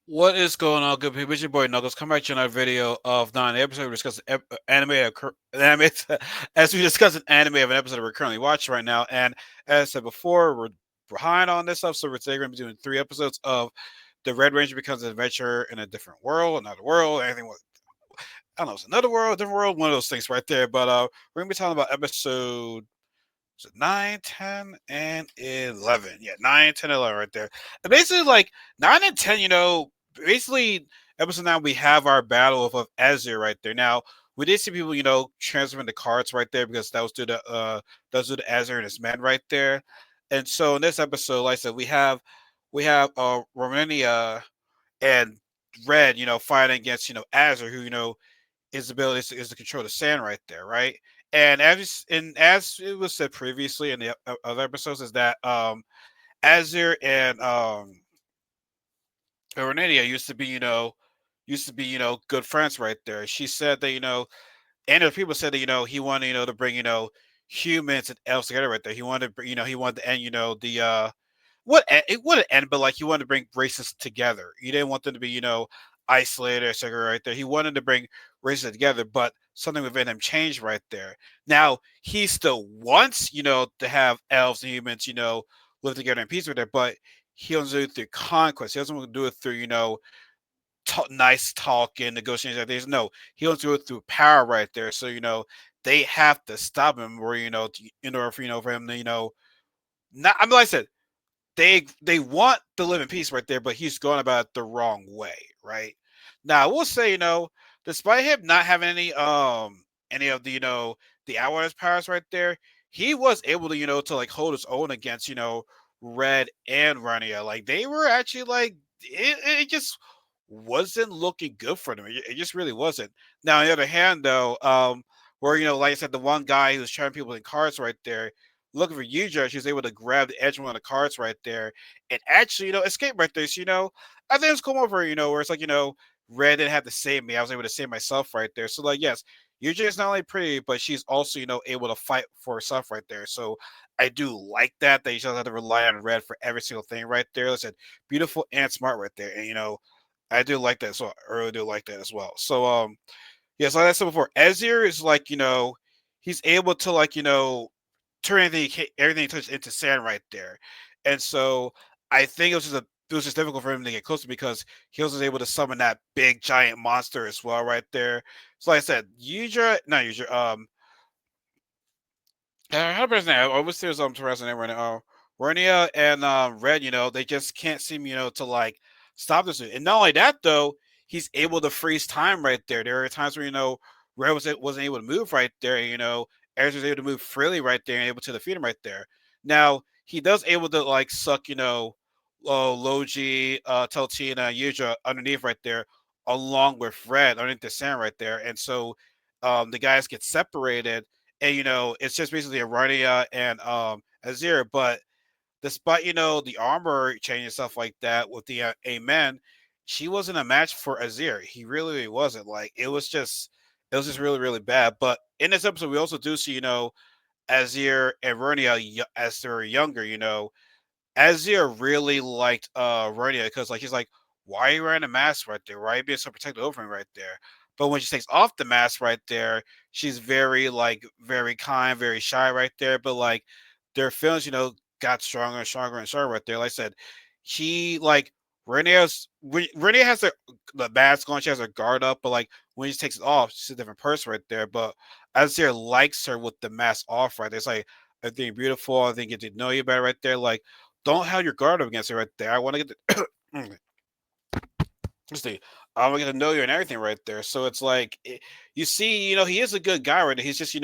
What is going on, good people? It's your boy Knuckles. Come back to another video of Nani. Episode we discuss anime as we discuss an anime of an episode we're currently watching right now. And as I said before, we're behind on this stuff, so we're today going to be doing 3 episodes of the Red Ranger becomes an adventurer in a different world, another world, anything. I don't know, it's another world, different world, one of those things right there. But we're gonna be talking about episode was it 9, 10, and 11. Yeah, 9, 10, 11 right there. And basically, like, 9 and 10, basically, episode 9, we have our battle of Azure right there. Now, we did see people, transferring the cards right there because that was due to Azure and his men right there. And so in this episode, like I said, we have Romania and Red, fighting against, Azure, who, his ability is to control the sand right there, right? And as it was said previously in the other episodes, is that Azir and Ornania used to be good friends right there. She said that and other people said that he wanted to bring humans and elves together right there. He wanted to he wanted to end the it wouldn't end, but like he wanted to bring races together. He didn't want them to be, isolated or something right there. He wanted to bring races together, but something within him changed right there. Now he still wants, to have elves and humans, live together in peace with it, but he doesn't do it through conquest. He doesn't want to do it through, nice talking, negotiations like this. No, he wants to do it through power right there. So, they have to stop him, or in order for for him to, not. I mean, like I said, they want to live in peace right there, but he's going about it the wrong way, right? Now, I will say, despite him not having any of the the Outriders powers right there, he was able to to like hold his own against Red and Rania. Like they were actually like it just wasn't looking good for them. It just really wasn't. Now, on the other hand, though, where like I said, the one guy who was trying people in cards right there, looking for Yuja, she was able to grab the edge of one of the cards right there and actually, escape right there. So, I think it's cool over, where it's like, Red didn't have to save me. I was able to save myself right there. So, like, yes, Yuja is not only pretty, but she's also, able to fight for herself right there. So I do like that you don't have to rely on Red for every single thing right there. Like I said, beautiful and smart right there. And, I do like that. So I really do like that as well. So, yes, like I said before, Ezir is like, he's able to like, turn everything he touches into sand right there. And so I think it was just difficult for him to get closer because he was able to summon that big giant monster as well right there. So like I said, Udra, not Udra, how about that? I would say there's harassing right now. Renia and Red, they just can't seem, to like stop this. And not only that though, he's able to freeze time right there. There are times where Red wasn't able to move right there. And, Ares was able to move freely right there and able to defeat him right there. Now he does able to like suck, Logi, Teltina, Yudra underneath right there, along with Red underneath the sand right there. And so the guys get separated and it's just basically Aradia and Azir. But despite the armor change and stuff like that with the Amen, she wasn't a match for Azir. He really wasn't. Like it was just really really bad. But in this episode, we also do see Azir and Vernia as they're younger. Azir really liked Vernia because like he's like, why are you wearing a mask right there? Why are you being so protective over him right there? But when she takes off the mask right there, she's very like very kind, very shy right there. But like their feelings, got stronger and stronger and stronger right there. Like I said, she like Renia has the mask on, she has her guard up, but like when she takes it off, she's a different person right there. But Azir likes her with the mask off right there. It's like I think beautiful. I think get to know you better right there. Like don't have your guard up against it right there. I want to get the let's see. I want to get to know you and everything right there. So it's like you see, he is a good guy right there. He's just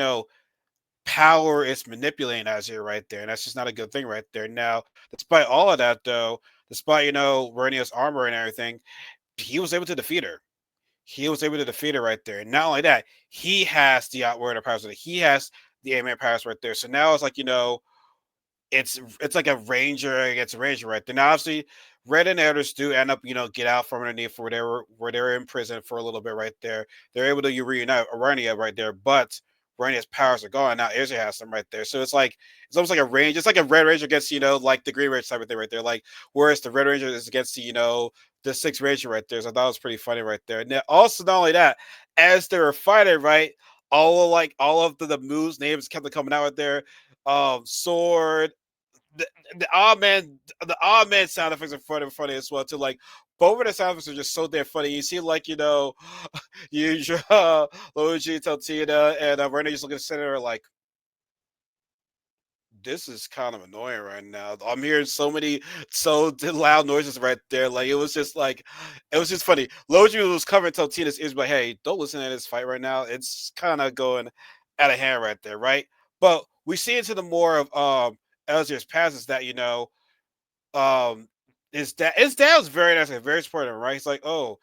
power is manipulating Azir right there, and that's just not a good thing right there. Now, despite all of that though, despite Vernia's armor and everything, he was able to defeat her. He was able to defeat her right there. And not only that, he has the Outward powers. He has the Amen powers right there. So now it's like it's like a ranger against a ranger right there. Now obviously Red and Elders do end up, get out from underneath for where they were in prison for a little bit right there. They're able to reunite Arania right there, but Rhaenyra's powers are gone. Now Izzy has them right there. So it's almost like a range. It's like a Red Ranger against like the Green Ranger type of thing right there. Like whereas the Red Ranger is against the Sixth Ranger right there. So I thought it was pretty funny right there. And then also not only that, as they were fighting, right, all of the moves names kept coming out right there. Sword, the, the odd man sound effects are funny as well too. Like both of the sound effects are just so damn funny. You see, like you Luigi, Totina, and Renee just looking at the center like this is kind of annoying right now. I'm hearing so many loud noises right there. Like it was just funny. Luigi was covering Totina's ears, but hey, don't listen to this fight right now. It's kind of going out of hand right there, right? But we see into the more of Elzier's past is that um his dad was very nice and very supportive, right? He's like, oh,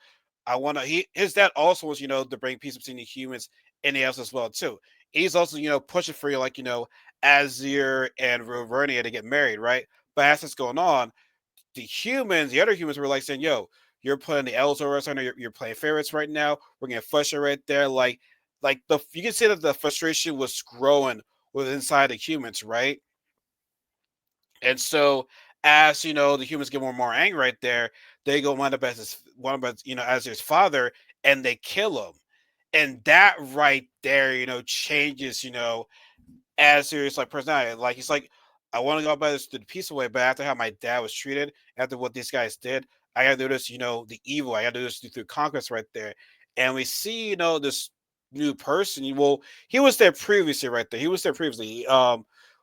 I want to. His dad also wants to bring peace between the humans and the elves as well too. He's also pushing for Azir and Vernia to get married, right? But as it's going on, the other humans were like saying, yo, you're putting the elves over us. I know you're playing favorites right now. We're getting frustrated right there. Like the you can see that the frustration was growing with inside the humans, right? And so as the humans get more and more angry right there, they go one up as as his father, and they kill him. And that right there, changes, attitudes, like personality. Like he's like, I want to go about this the peaceful way, but after how my dad was treated, after what these guys did, I gotta do this, the evil. I gotta do this through conquest right there. And we see, this new person. Well, he was there previously, right there. He was there previously.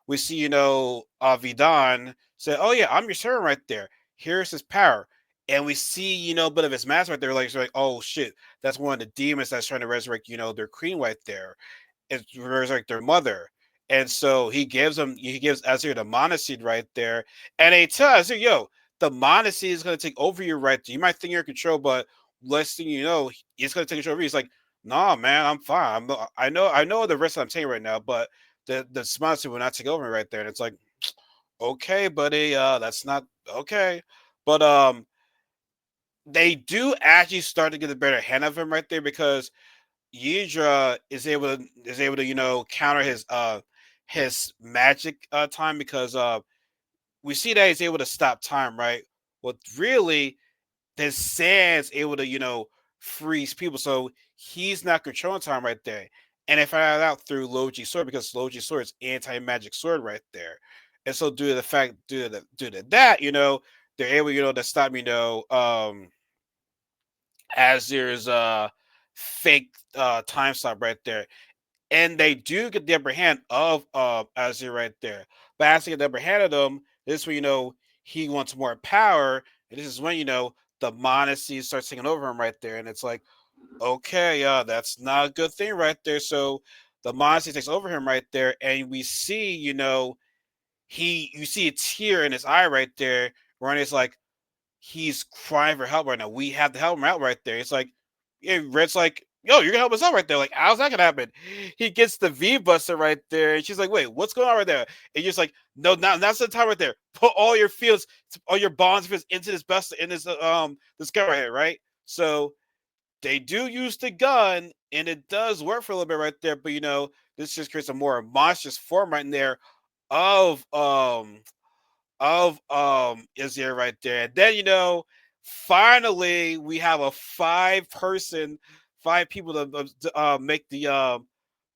We see, Vidan said, "Oh yeah, I'm your servant right there. Here's his power." And we see, a bit of his mask right there. Like, it's like, oh shit, that's one of the demons that's trying to resurrect, their queen right there. It's resurrect their mother. And so he gives Azir the monoseed right there. And they tell Azir, yo, the monoseed is gonna take over you right there. You might think you're in control, but less thing you know, it's gonna take control over you. He's like, nah, man, I'm fine. I know the risk I'm taking right now, but the monoseed will not take over me right there. And it's like, okay, buddy, that's not okay. But they do actually start to get a better hand of him right there because Yidra is able to counter his magic time because we see that he's able to stop time, right? Well, really, his sand's able to freeze people, so he's not controlling time right there. And they found out through Loji's sword because Loji's sword is anti-magic sword right there, and so due to that, they're able to stop as there's a fake time stop right there, and they do get the upper hand of Azir right there. But as they get the upper hand of them, this is when he wants more power, and this is when the Monacy starts taking over him right there, and it's like, okay, that's not a good thing right there. So the Monacy takes over him right there, and we see you see a tear in his eye right there, where it's like he's crying for help right now. We have to help him out right there. It's like, yeah, Red's like, yo, you're gonna help us out right there. Like, how's that gonna happen? He gets the V Buster right there, and she's like, wait, what's going on right there? And you're just like, no, now's the time right there. Put all your bonds fields into this Buster in this gun right here, right? So they do use the gun, and it does work for a little bit right there. But this just creates a more monstrous form right in there of is there right there. And then finally we have a five people to make the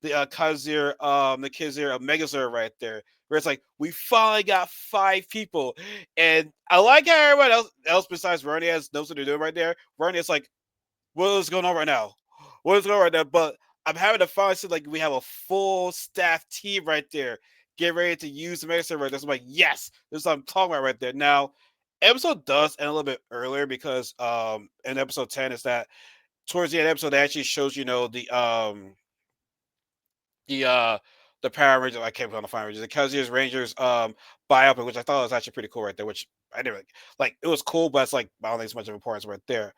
Kazir Megazord right there. Where it's like we finally got five people, and I like how everyone else besides Vernia knows what they're doing right there. Vernia's like, what is going on right now? What is going on right now? But I'm having to finally see like we have a full staff team right there. Get ready to use the medicine right there. So I'm like, yes, this is what I'm talking about right there. Now, episode does end a little bit earlier because in episode 10 is that towards the end of the episode it actually shows the Power Rangers. I can't find Rangers. The Kazir's Rangers biopic, which I thought was actually pretty cool right there. Which I didn't like. It was cool, but it's like I don't think it's much of importance right there.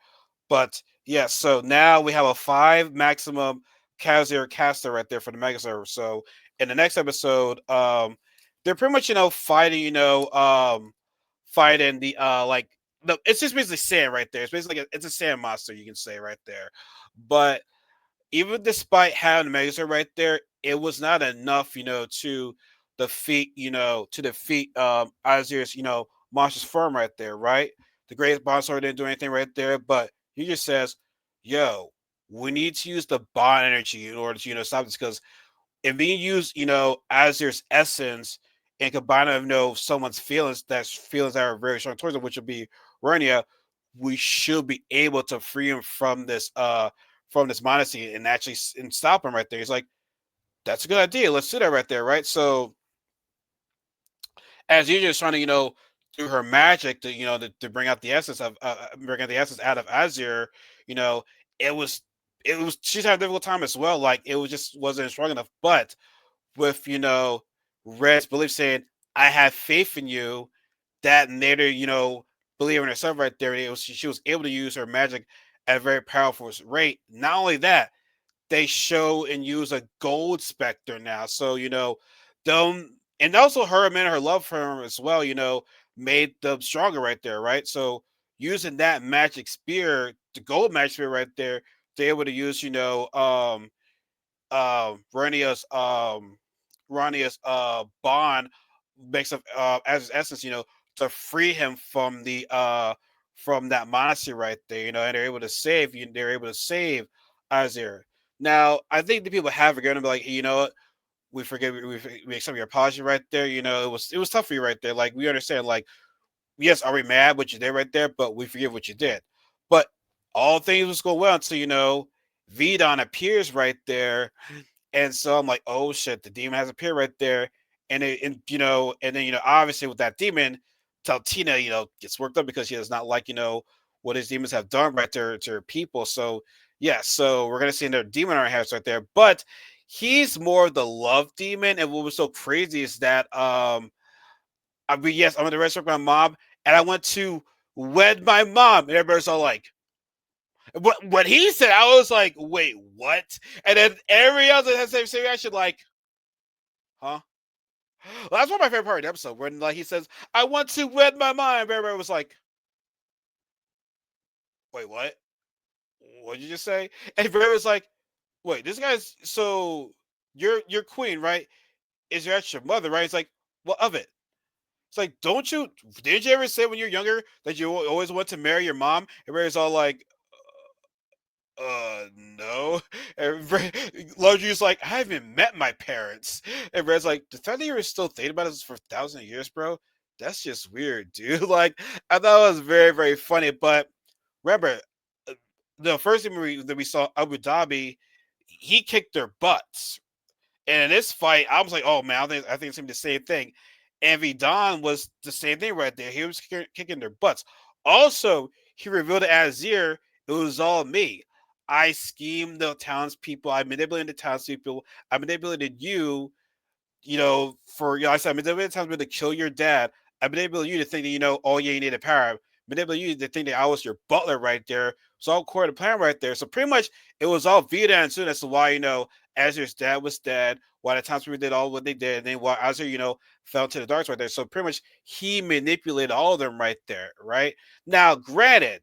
But yeah, so now we have a 5 maximum Kazir caster right there for the Mega Server. So in the next episode, they're pretty much fighting fighting the like no, it's just basically sand right there. It's basically it's a sand monster you can say right there, but even despite having Mesa right there, it was not enough, to defeat Azir's, monstrous form right there, right? The greatest bond sword didn't do anything right there, but he just says, "Yo, we need to use the bond energy in order to, stop this because if we use, Azir's essence and combine it with, someone's feelings, that's feelings that are very strong towards it, which would be Rania, we should be able to free him from this modesty and actually and stop him right there." He's like, "That's a good idea. Let's do that right there, right?" So as Yuja is trying to, do her magic to, to bring out the essence out of Azir, you know, it was she's had a difficult time as well. Like it was just wasn't strong enough. But with, Red's belief saying, "I have faith in you," that made her, believe in herself right there. She was able to use her magic at a very powerful rate. Not only that, they show and use a gold specter now. So, them and also her and her love for him as well, made them stronger right there, right? So using that magic spear, the gold magic spear right there, they're able to use, Rania's bond makes up as his essence, to free him from that monastery right there, and they're able to save Azir. Now, I think the people have are gonna be like, "Hey, you know what, we forget we accept your apology right there. It was tough for you right there. Like we understand, like, yes, are we mad what you did right there, but we forgive what you did." But all things was go well until, Vidon appears right there, and so I'm like, "Oh shit, the demon has appeared right there." And then, obviously with that demon, Taltina, gets worked up because she does not like, what his demons have done right there to her people. So yeah, so we're gonna see another demon on our hands right there. But he's more of the love demon, and what was so crazy is that I mean, yes, I'm in the restaurant with my mom, and I went to wed my mom, and everybody's all like, what he said, I was like, "Wait, what?" And then every other has the same reaction, like, "Huh?" Well, that's one of my favorite part of the episode when, like, he says, "I want to wed my mind." Everybody was like, "Wait, what? What did you just say?" And everybody was like, "Wait, this guy's so you're queen, right? Is your actual mother, right?" It's like, "What of it?" It's like, "Don't you didn't you ever say when you're younger that you always want to marry your mom?" Everybody's all like, no. And Largy's like, "I haven't met my parents." And Red's like, "The fact that you were still thinking about this for 1,000 years, bro, that's just weird, dude." Like, I thought it was very, very funny. But remember, uh, the first thing that we saw Abu Dhabi, he kicked their butts. And in this fight, I was like, "Oh man, I think it's gonna be the same thing." And Vidon was the same thing right there. He was kicking their butts. Also, he revealed to Azir, "It was all me. I schemed the townspeople. I manipulated the townspeople. I manipulated you, I said, I manipulated the townspeople to kill your dad. I manipulated you to think that, oh yeah, you needed power. I manipulated you to think that I was your butler right there. It's all core to the plan right there." So pretty much it was all Vita and Sun as to why, Azir's dad was dead, why the townspeople did all what they did, and then why Azir, fell to the darks right there. So pretty much he manipulated all of them right there, right? Now, granted,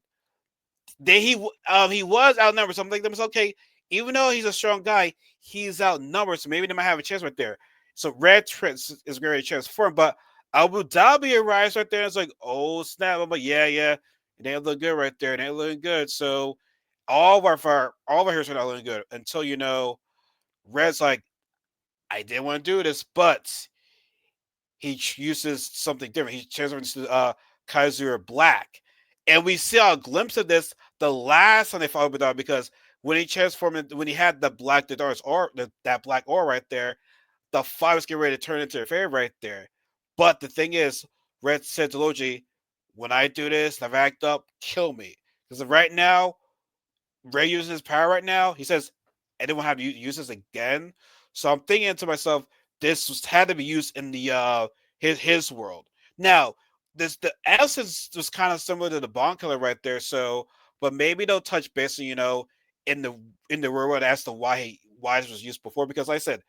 he was outnumbered. So I'm thinking to myself, okay, even though he's a strong guy, he's outnumbered. So maybe they might have a chance right there. So Red Prince is going to transform, but Abu Dhabi arrives right there. And it's like, "Oh snap!" I'm like, "Yeah, yeah, they look good right there. They looking good." So all of our heroes are not looking good until, Red's like, "I didn't want to do this," but he uses something different. He transforms into Kaizura Black, and we see a glimpse of this the last time they fought Obadar because when he had the black Dadar's or that black aura right there, the fight was getting ready to turn into a favor right there. But the thing is, Red said to Logi, "When I do this, I've act up, kill me." Because right now, Ray using his power right now, he says, "Anyone have to use this again?" So I'm thinking to myself, had to be used in the his world. Now, the essence was kind of similar to the Bond killer right there. So, but maybe they'll touch base, in the real world as to why this was used before. Because like I said,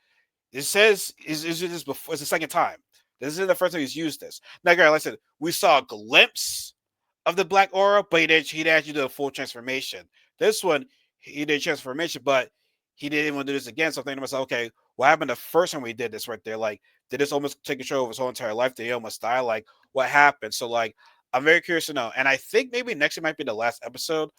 it says is this before? It's the second time. This isn't the first time he's used this. Now, guys, like I said, we saw a glimpse of the black aura, but he didn't actually do a full transformation. This one, he did transformation, but he didn't want to do this again. So I'm thinking to myself, okay, what happened the first time we did this right there? Like, did this almost take control of his whole entire life? Did he almost die? Like, what happened? So like, I'm very curious to know. And I think maybe next year might be the last episode.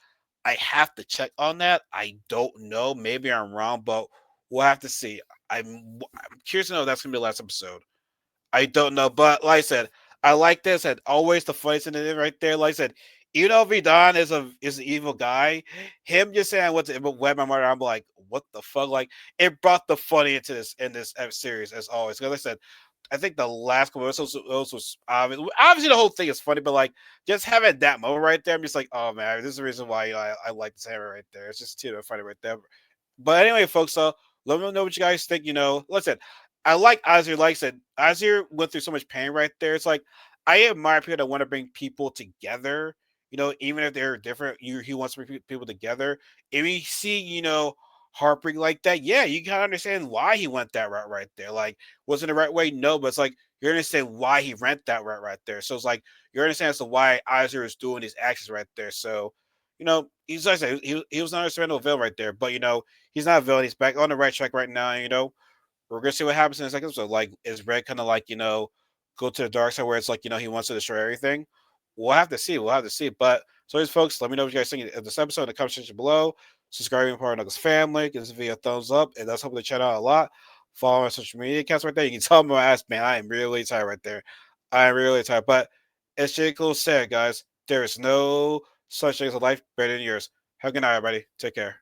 I have to check on that. I don't know. Maybe I'm wrong, but we'll have to see. I'm curious to know if that's gonna be the last episode. I don't know, but like I said, I like this, and always the fights in it right there. Like I said, even though Vidon is an evil guy, him just saying what's web my mother, I'm like, what the fuck? Like, it brought the funny into this series as always. Because like I said, I think the last couple episodes was obviously the whole thing is funny, but like just having that moment right there, I'm just like, oh man, this is the reason why I like this hammer right there. It's just funny right there. But anyway, folks, let me know what you guys think. Listen, I like Azir. Like I said, Azir went through so much pain right there. It's like I admire people that want to bring people together. Even if they're different, he wants to bring people together. If you see, heartbreak like that, yeah, you can understand why he went that route right there. Like, wasn't the right way? No, but it's like you understand why he went that route right there. So it's like you understand as to why Azir is doing these actions right there. So, he's like I said, he was not a surrender villain right there, but he's not a villain. He's back on the right track right now. We're gonna see what happens in the second episode. Like, is Red kind of like go to the dark side where it's like he wants to destroy everything? We'll have to see. We'll have to see. But so, as folks, let me know what you guys think of this episode in the comment section below. Subscribing to Power Knuckles family. Give this video a thumbs up. It does help the channel out a lot. Follow our social media accounts right there. You can tell me my ass, man. I am really tired right there. I am really tired. But as J. Cole said, guys, there is no such thing as a life better than yours. Have a good night, everybody. Take care.